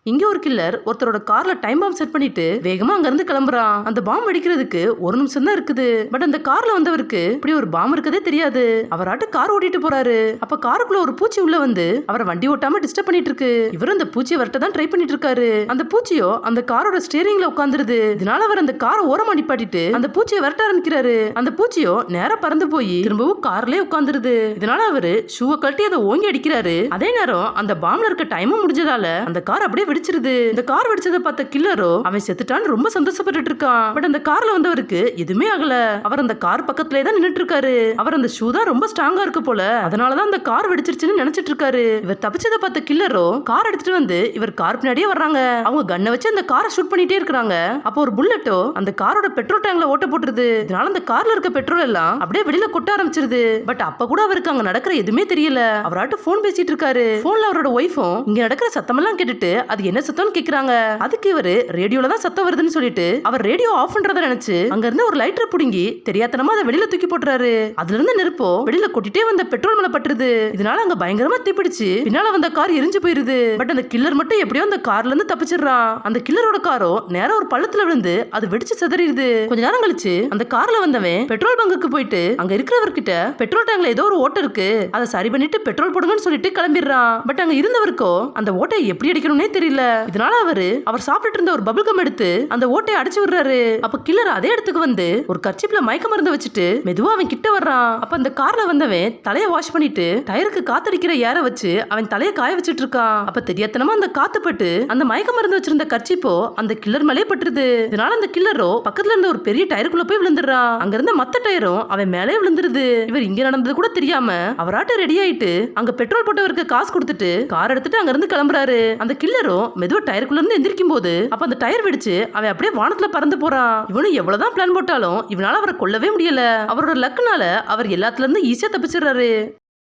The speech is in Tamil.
இங்க ஒரு கில்லர் ஒருத்தரோட கார்ல டைம் பாம் செட் பண்ணிட்டு வேகமா அங்க இருந்து கிளம்புறான். அந்த பாம் வெடிக்கிறதுக்கு ஒரு நிமிஷம் தான் இருக்குது. பட் அந்த கார்ல வந்தவருக்கு இப்படி ஒரு பாம் இருக்கதே தெரியாது. அவராட்டு கார் ஓட்டிட்டு போறாரு. அப்ப காருக்குள்ள ஒரு பூச்சி உள்ள வந்து அவரை வண்டி ஓட்டாம டிஸ்டர்ப் பண்ணிட்டு இருக்கு. இவர் அந்த பூச்சியை வரட்ட தான் ட்ரை பண்ணிட்டு இருக்காரு. அந்த பூச்சியோ அந்த காரோட ஸ்டீரிங்ல உட்கார்ந்துருது. இதனால அவர் அந்த காரை ஓரமா நிப்பாட்டிட்டு அந்த பூச்சியை வரட்ட ஆரம்பிக்கிறாரு. அந்த பூச்சியோ நேரா பறந்து போய் திரும்பவும் கார்லயே உட்கார்ந்துருது. இதனால அவரு ஷூவை கழட்டி அதை ஓங்கி அடிக்கிறாரு. அதே நேரம் அந்த பாம்ல இருக்க டைமும் முடிஞ்சதால அந்த கார் அப்படியே வெடிச்சிருது. இந்த கார் வெடிச்சதை பார்த்த கில்லரோ அவன் செத்துட்டான்னு ரொம்ப சந்தோஷப்பட்டு இருக்கான். பட் அந்த கார்ல வந்தவருக்கு எதுவுமே ஆகல. அவர் அந்த கார் பக்கத்திலே தான் நின்னுட்டு இருக்காரு. அவர் அந்த ஷூ தான் ரொம்ப ஸ்ட்ராங்கா இருக்கு போல. அதனாலதான் அந்த கார் வெடிச்சிருச்சுன்னு நினைச்சிட்டு இருக்காரு. இவர் தப்பிச்சதை பார்த்த கில்லரோ கார் எடுத்துட்டு வந்து இவர் கார் பின்னாடியே வர்றாங்க. அவங்க கண்ணை வச்சு அந்த காரை ஷூட் பண்ணிட்டே இருக்காங்க. அப்போ ஒரு புல்லட்டோ அந்த காரோட பெட்ரோல் டேங்க்ல ஓட்ட போட்டுருது. இதனால அந்த கார்ல இருக்க பெட்ரோல் எல்லாம் அப்படியே வெளியில கொட்ட ஆரம்பிச்சிருது. பட் அப்ப கூட அவருக்கு அங்க நடக்கிற எதுவுமே தெரியல. அவராட்டு போன் பேசிட்டு இருக்காரு. போன்ல அவரோட ஒய்ஃபும் இங்க நடக்கிற சத்தம் எல்லாம் கேட்டுட்டு அது என்ன சத்தம்னு கேக்குறாங்க. அதுக்கு இவரு ரேடியோல தான் சத்தம் வருதுன்னு சொல்லிட்டு அவர் ரேடியோ ஆஃப் பண்றத நினைச்சு அங்க இருந்து ஒரு லைட்டரை புடுங்கி தெரியாதனமா அதை வெளியில தூக்கி போட்டுறாரு. அதுல இருந்து நெருப்போ வெளியில கொட்டிட்டே வந்த பெட்ரோல் மேல பட்டுருது. இதனால அங்க பயங்கரமா தீப்பிடிச்சு பின்னால வந்த கார் எரிஞ்சு போயிருது. பட் அந்த கில்லர் மட்டும் எப்படியோ அந்த கார்ல இருந்து தப்பிச்சிடுறான். அந்த கில்லரோட காரோ நேரா ஒரு பள்ளத்துல விழுந்து அது வெடிச்சு சிதறிடுது. கொஞ்ச நேரம் கழிச்சு அந்த கார்ல வந்தவன் பெட்ரோல் பங்குக்கு போயிட்டு அங்க இருக்கிறவர்கிட்ட பெட்ரோல் டேங்க்ல ஏதோ ஒரு ஓட்டை இருக்கு, அதை சரி பண்ணிட்டு பெட்ரோல் போடுங்கன்னு சொல்லிட்டு கிளம்பிடுறான். பட் அங்க இருந்தவருக்கோ அந்த ஓட்டையை எப்படி அடிக்கணும்னே தெரியல. இதனால அவர் சாப்பிட்டு இருந்த ஒரு பபிள் கம் எடுத்து அந்த ஓட்டையை அடிச்சு விடுறாரு. அப்ப கில்லர் அதே இடத்துக்கு வந்து ஒரு கர்ச்சிப்ல மயக்க மருந்து வச்சுட்டு மெதுவா அவன் கிட்ட வர்றான். அப்ப அந்த கார்ல வந்தவன் தலைய வாஷ் பண்ணிட்டு டயருக்கு காத்தடிக்கிற ஏற வச்சு அவன் தலைய காய வச்சிட்டு இருக்கான். அப்ப தெரியாதனமா அந்த காத்து பட்டு அந்த மயக்க மருந்து வச்சிருந்த கர்ச்சிப்போ அந்த கில்லர் மேலே பட்டுருது. இதனால அந்த கில்லரோ பக்கத்துல இருந்த ஒரு பெரிய டயருக்குள்ள போய் விழுந்துடுறான். அங்க இருந்த மத்த டயரும் அவன் மேலே விழுந்துருது. இவர் இங்க நடந்தது கூட தெரியாம அவராட்ட ரெடி ஆயிட்டு அங்க பெட்ரோல் போட்டவருக்கு காசு கொடுத்துட்டு கார் எடுத்துட்டு அங்க இருந்து கிளம்புறாரு. அந்த கில்லரும் மெதுவா டயருக்குள்ள இருந்து எந்திரிக்கும் போது அப்ப அந்த டயர் வெடிச்சு அவன் அப்படியே வானத்துல பறந்து போறான். இவனு எவ்வளவுதான் பிளான் போட்டாலும் இவனால அவரை கொல்லவே முடியல. அவரோட லக்குனால அவர் எல்லாத்துல இருந்து ஈஸியா தப்பிச்சிடுறாரு.